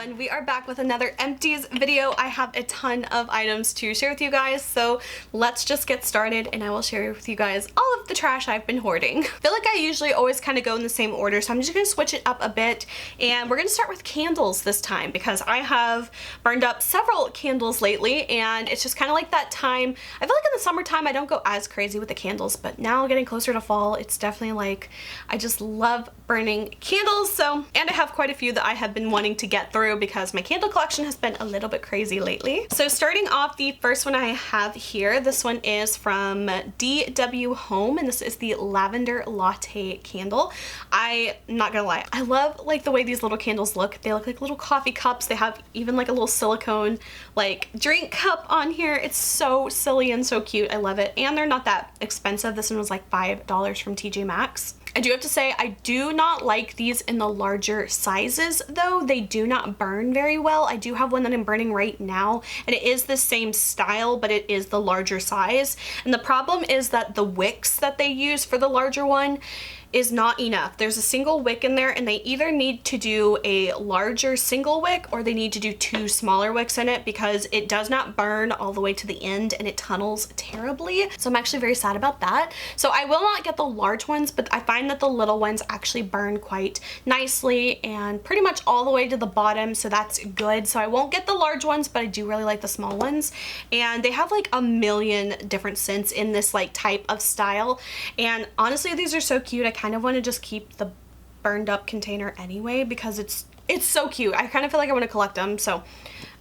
everyone, we are back with another Empties video. I have a ton of items to share with you guys, so let's just get started and I will share with you guys all of the trash I've been hoarding. I feel like I usually always kind of go in the same order, so I'm just going to switch it up a bit, and we're going to start with candles this time because I have burned up several candles lately, and it's just kind of like that time. I feel like in the summertime I don't go as crazy with the candles, but now getting closer to fall, it's definitely like I just love burning candles. So, and I have quite a few that I have been wanting to get through because my candle collection has been a little bit crazy lately. So starting off, the first one I have here, this one is from DW Home, and this is the Lavender Latte candle. I'm not gonna lie, I love like the way these little candles look. They look like little coffee cups. They have even like a little silicone like drink cup on here. It's so silly and so cute. I love it, and they're not that expensive. This one was like $5 from TJ Maxx. I do have to say, I do not like these in the larger sizes though. They do not burn very well. I do have one that I'm burning right now, and it is the same style, but it is the larger size. And the problem is that the wicks that they use for the larger one is not enough. There's a single wick in there, and they either need to do a larger single wick or they need to do two smaller wicks in it because it does not burn all the way to the end and it tunnels terribly. So I'm actually very sad about that. So I will not get the large ones, but I find that the little ones actually burn quite nicely and pretty much all the way to the bottom, so that's good. So I won't get the large ones, but I do really like the small ones, and they have like a million different scents in this like type of style, and honestly these are so cute. I kind of want to just keep the burned up container anyway because it's so cute. I kind of feel like I want to collect them, so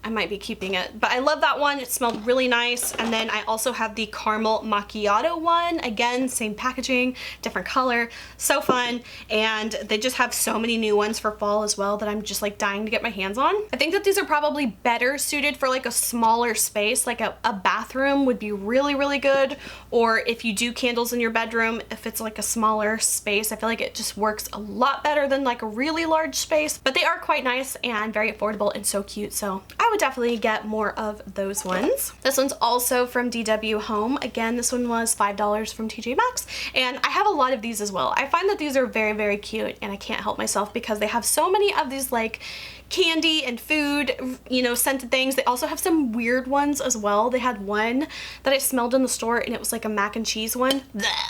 I might be keeping it. But I love that one. It smelled really nice. And then I also have the caramel macchiato one. Again, same packaging, different color. So fun. And they just have so many new ones for fall as well that I'm just like dying to get my hands on. I think that these are probably better suited for like a smaller space, like a bathroom would be really, really good. Or if you do candles in your bedroom, if it's like a smaller space, I feel like it just works a lot better than like a really large space. But they are quite nice and very affordable and so cute. So I would definitely get more of those ones. This one's also from DW Home. Again, this one was $5 from TJ Maxx, and I have a lot of these as well. I find that these are very, very cute, and I can't help myself because they have so many of these like candy and food, you know, scented things. They also have some weird ones as well. They had one that I smelled in the store, and it was like a mac and cheese one.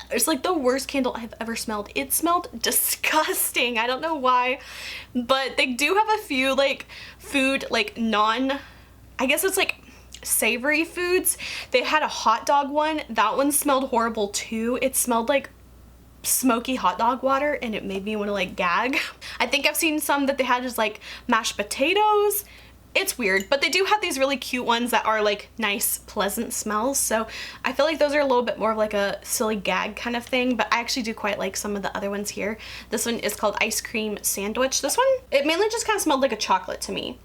It's like the worst candle I've ever smelled. It smelled disgusting. I don't know why, but they do have a few like food, like I guess it's like savory foods. They had a hot dog one. That one smelled horrible too. It smelled like smoky hot dog water, and it made me want to like gag. I think I've seen some that they had just like mashed potatoes. It's weird, but they do have these really cute ones that are like nice, pleasant smells. So I feel like those are a little bit more of like a silly gag kind of thing, but I actually do quite like some of the other ones here. This one is called Ice Cream Sandwich. This one, it mainly just kind of smelled like a chocolate to me.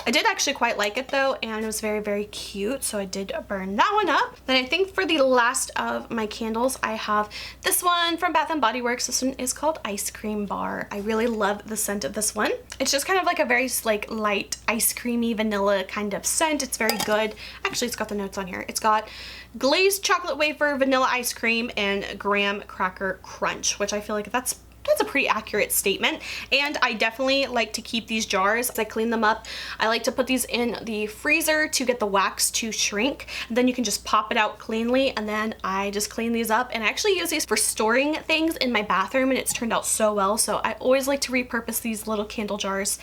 I did actually quite like it though, and it was very, very cute, so I did burn that one up. Then I think for the last of my candles, I have this one from Bath & Body Works. This one is called Ice Cream Bar. I really love the scent of this one. It's just kind of like a very like light ice creamy vanilla kind of scent. It's very good. Actually, it's got the notes on here. It's got glazed chocolate wafer, vanilla ice cream, and graham cracker crunch, which I feel like that's a pretty accurate statement. And I definitely like to keep these jars. As I clean them up, I like to put these in the freezer to get the wax to shrink. Then you can just pop it out cleanly, and then I just clean these up. And I actually use these for storing things in my bathroom, and it's turned out so well. So I always like to repurpose these little candle jars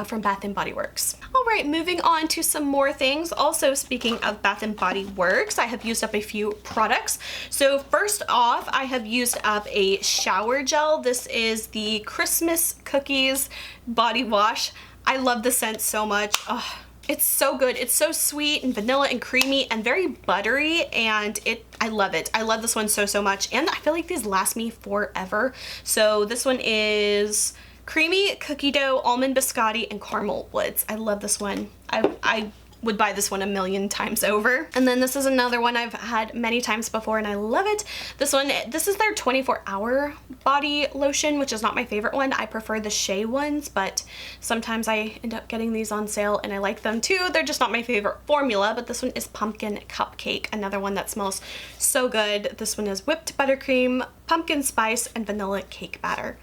from Bath & Body Works. All right, moving on to some more things. Also, speaking of Bath & Body Works, I have used up a few products. So first off, I have used up a shower gel. This is the Christmas Cookies body wash. I love the scent so much. Oh, it's so good. It's so sweet and vanilla and creamy and very buttery, and I love it. I love this one so, so much, and I feel like these last me forever. So this one is creamy cookie dough, almond biscotti, and caramel woods. I love this one. I would buy this one a million times over. And then this is another one I've had many times before, and I love it. This is their 24-hour body lotion, which is not my favorite one. I prefer the Shea ones, but sometimes I end up getting these on sale and I like them too. They're just not my favorite formula, but this one is Pumpkin Cupcake, another one that smells so good. This one is whipped buttercream, pumpkin spice, and vanilla cake batter.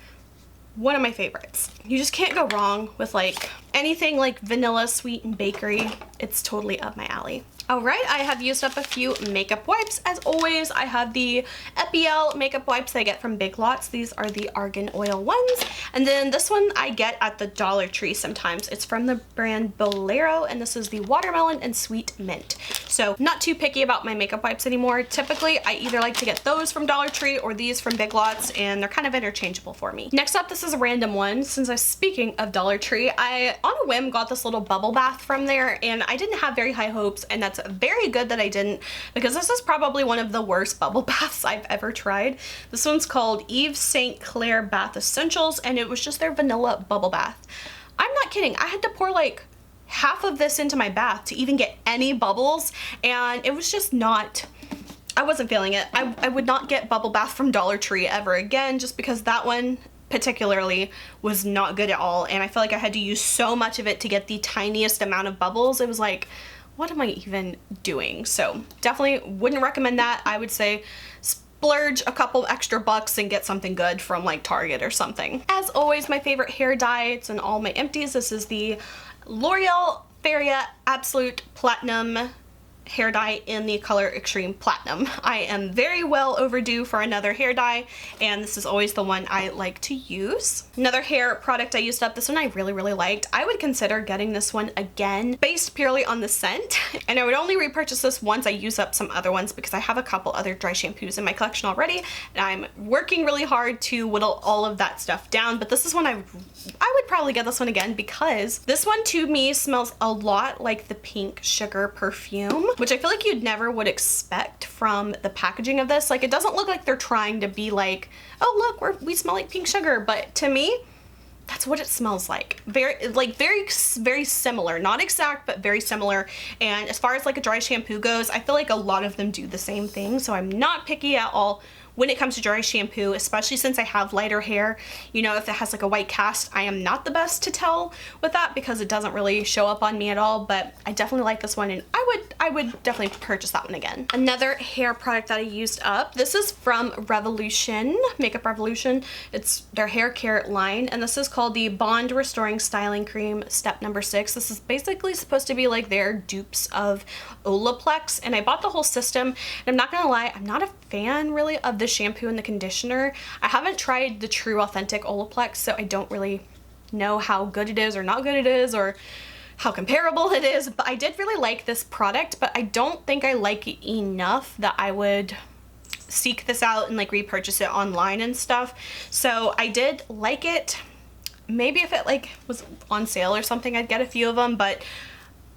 one of my favorites. You just can't go wrong with like anything like vanilla, sweet, and bakery. It's totally up my alley. All right, I have used up a few makeup wipes. As always, I have the EPL makeup wipes that I get from Big Lots. These are the argan oil ones. And then this one I get at the Dollar Tree sometimes. It's from the brand Bolero, and this is the watermelon and sweet mint. So not too picky about my makeup wipes anymore. Typically, I either like to get those from Dollar Tree or these from Big Lots, and they're kind of interchangeable for me. Next up, this is a random one. Since I'm speaking of Dollar Tree, I, on a whim, got this little bubble bath from there, and I didn't have very high hopes, and that's very good that I didn't, because this is probably one of the worst bubble baths I've ever tried. This one's called Eve St. Clair Bath Essentials, and it was just their vanilla bubble bath. I'm not kidding. I had to pour like half of this into my bath to even get any bubbles, and it was just not, I wasn't feeling it. I would not get bubble bath from Dollar Tree ever again, just because that one particularly was not good at all, and I feel like I had to use so much of it to get the tiniest amount of bubbles. It was like, what am I even doing? So definitely wouldn't recommend that. I would say splurge a couple extra bucks and get something good from like Target or something. As always, my favorite hair dye, it's in all my empties. This is the L'Oreal Feria Absolute Platinum hair dye in the color Extreme Platinum. I am very well overdue for another hair dye, and this is always the one I like to use. Another hair product I used up, this one I really liked. I would consider getting this one again based purely on the scent, and I would only repurchase this once I use up some other ones, because I have a couple other dry shampoos in my collection already, and I'm working really hard to whittle all of that stuff down. But this is one I would probably get this one again, because this one to me smells a lot like the Pink Sugar perfume, which I feel like you'd never would expect from the packaging of this. Like, it doesn't look like they're trying to be like, oh look, we smell like pink sugar, but to me, that's what it smells like. Very similar, not exact, but very similar. And as far as like a dry shampoo goes, I feel like a lot of them do the same thing, so I'm not picky at all when it comes to dry shampoo, especially since I have lighter hair. You know, if it has like a white cast, I am not the best to tell with that, because it doesn't really show up on me at all, but I definitely like this one, and I would definitely purchase that one again. Another hair product that I used up, this is from Revolution, Makeup Revolution. It's their hair care line, and this is called the Bond Restoring Styling Cream Step Number 6. This is basically supposed to be like their Dupes of Olaplex, and I bought the whole system, and I'm not gonna lie, I'm not a fan really of the shampoo and the conditioner. I haven't tried the true authentic Olaplex, so I don't really know how good it is or not good it is, or how comparable it is, but I did really like this product, but I don't think I like it enough that I would seek this out and like repurchase it online and stuff. So I did like it. Maybe if it like was on sale or something, I'd get a few of them, but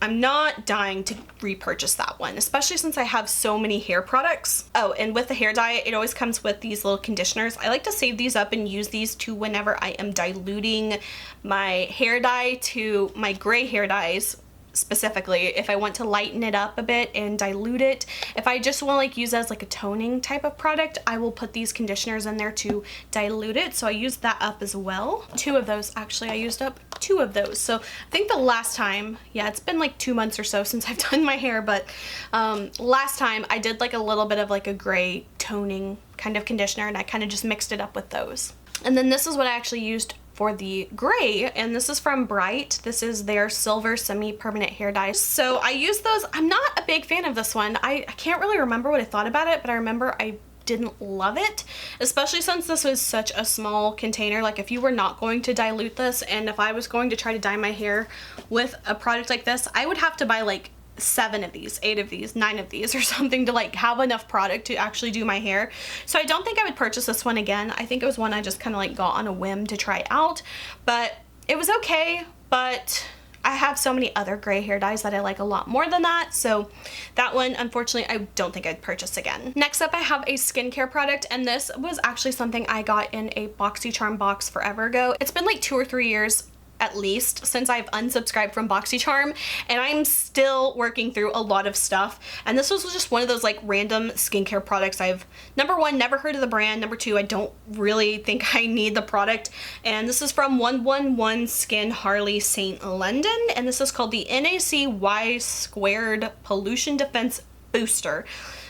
I'm not dying to repurchase that one, especially since I have so many hair products. Oh, and with the hair dye, it always comes with these little conditioners. I like to save these up and use these too whenever I am diluting my hair dye to my gray hair dyes. Specifically, if I want to lighten it up a bit and dilute it. If I just want to like use it as like a toning type of product, I will put these conditioners in there to dilute it. So I used that up as well. 2 of those, actually, I used up 2 of those. So I think the last time, yeah, it's been like 2 months or so since I've done my hair, but last time I did like a little bit of like a gray toning kind of conditioner, and I kind of just mixed it up with those. And then this is what I actually used for the gray, and this is from Bright. This is their silver semi-permanent hair dye. So I used those. I'm not a big fan of this one. I can't really remember what I thought about it, but I remember I didn't love it, especially since this was such a small container. Like, if you were not going to dilute this, and if I was going to try to dye my hair with a product like this, I would have to buy like 7 of these, 8 of these, 9 of these or something to like have enough product to actually do my hair. So I don't think I would purchase this one again. I think it was one I just kind of like got on a whim to try out, but it was okay. But I have so many other gray hair dyes that I like a lot more than that, so that one, unfortunately, I don't think I'd purchase again. Next up, I have a skincare product, and this was actually something I got in a BoxyCharm box forever ago. It's been like 2 or 3 years at least since I've unsubscribed from BoxyCharm, and I'm still working through a lot of stuff, and this was just one of those like random skincare products. I've, number 1, never heard of the brand, number 2, I don't really think I need the product, and this is from 111 Skin Harley St. London, and this is called the NAC Y Squared Pollution Defense booster.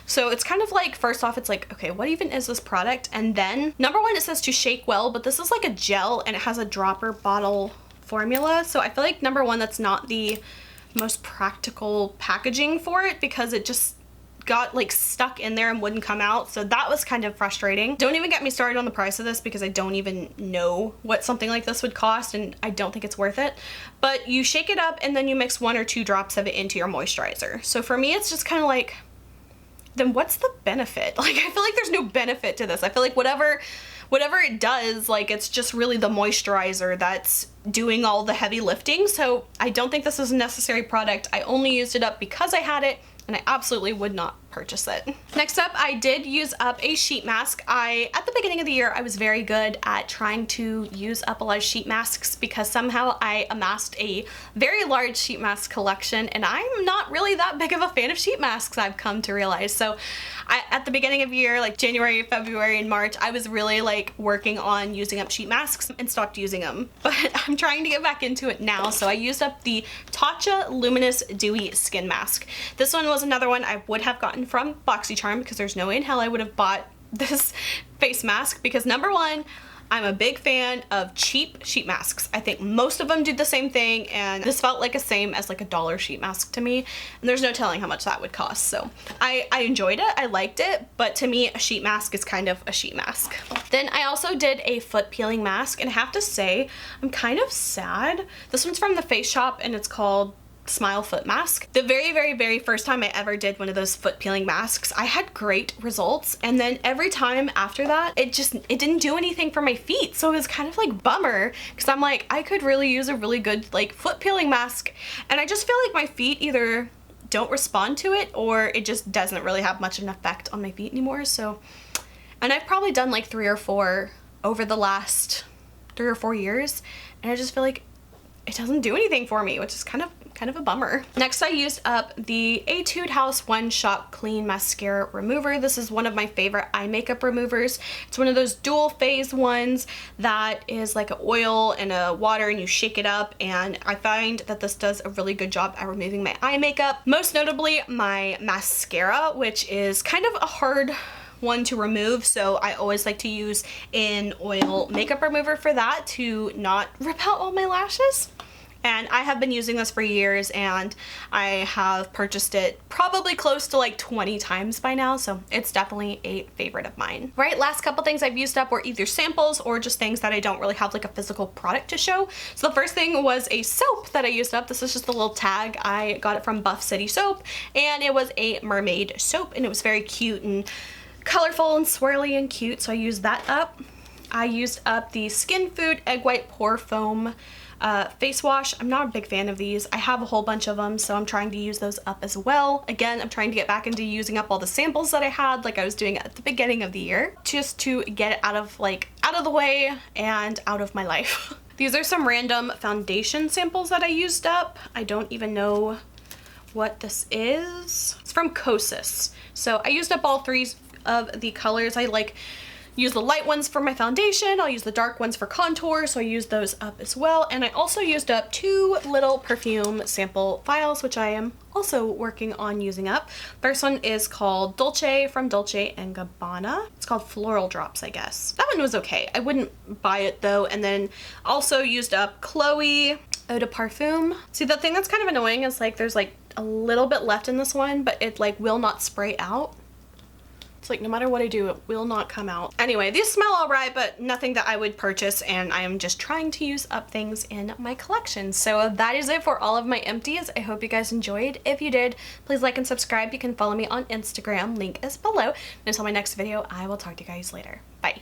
So it's kind of like, first off, it's like, okay, what even is this product? And then number one, it says to shake well, but this is like a gel and it has a dropper bottle formula. So I feel like number one, that's not the most practical packaging for it because it just got like stuck in there and wouldn't come out. So that was kind of frustrating. Don't even get me started on the price of this because I don't even know what something like this would cost and I don't think it's worth it. But you shake it up and then you mix 1 or 2 drops of it into your moisturizer. So for me, it's just kind of like, then what's the benefit? Like, I feel like there's no benefit to this. I feel like whatever it does, like, it's just really the moisturizer that's doing all the heavy lifting. So I don't think this is a necessary product. I only used it up because I had it and I absolutely would not purchase it. Next up, I did use up a sheet mask. At the beginning of the year, I was very good at trying to use up a lot of sheet masks because somehow I amassed a very large sheet mask collection and I'm not really that big of a fan of sheet masks, I've come to realize. So at the beginning of the year, like January, February, and March, I was really like working on using up sheet masks and stopped using them. But I'm trying to get back into it now. So I used up the Tatcha Luminous Dewy Skin Mask. This one was another one I would have gotten from BoxyCharm because there's no way in hell I would have bought this face mask because number one, I'm a big fan of cheap sheet masks. I think most of them do the same thing and this felt like the same as like a $1 sheet mask to me and there's no telling how much that would cost. So I enjoyed it, I liked it, but to me a sheet mask is kind of a sheet mask. Then I also did a foot peeling mask and I have to say I'm kind of sad. This one's from the Face Shop and it's called Smile Foot Mask. The very first time I ever did one of those foot peeling masks, I had great results and then every time after that it didn't do anything for my feet, so it was kind of like bummer because I'm like, I could really use a really good like foot peeling mask and I just feel like my feet either don't respond to it or it just doesn't really have much of an effect on my feet anymore. So, and I've probably done like 3 or 4 over the last 3 or 4 years and I just feel like it doesn't do anything for me, which is kind of a bummer. Next, I used up the Etude House One Shot Clean Mascara Remover. This is one of my favorite eye makeup removers. It's one of those dual phase ones that is like an oil and a water and you shake it up, and I find that this does a really good job at removing my eye makeup. Most notably my mascara, which is kind of a hard one to remove, so I always like to use an oil makeup remover for that to not rip out all my lashes. And I have been using this for years and I have purchased it probably close to like 20 times by now, so it's definitely a favorite of mine. Right, last couple things I've used up were either samples or just things that I don't really have like a physical product to show. So the first thing was a soap that I used up. This is just a little tag. I got it from Buff City Soap and it was a mermaid soap and it was very cute and colorful and swirly and cute, so I used that up. I used up the Skin Food Egg White Pore Foam face wash. I'm not a big fan of these. I have a whole bunch of them, so I'm trying to use those up as well. Again, I'm trying to get back into using up all the samples that I had like I was doing at the beginning of the year, just to get it out of the way and out of my life. These are some random foundation samples that I used up. I don't even know what this is. It's from Kosas. So I used up all 3 of the colors. I use the light ones for my foundation, I'll use the dark ones for contour, so I used those up as well. And I also used up 2 little perfume sample vials, which I am also working on using up. First one is called Dolce from Dolce & Gabbana. It's called Floral Drops, I guess. That one was okay. I wouldn't buy it though. And then also used up Chloe Eau de Parfum. See, the thing that's kind of annoying is like there's like a little bit left in this one, but it like will not spray out. It's like no matter what I do, it will not come out. Anyway, these smell all right, but nothing that I would purchase, and I am just trying to use up things in my collection. So that is it for all of my empties. I hope you guys enjoyed. If you did, please like and subscribe. You can follow me on Instagram. Link is below. And until my next video, I will talk to you guys later. Bye.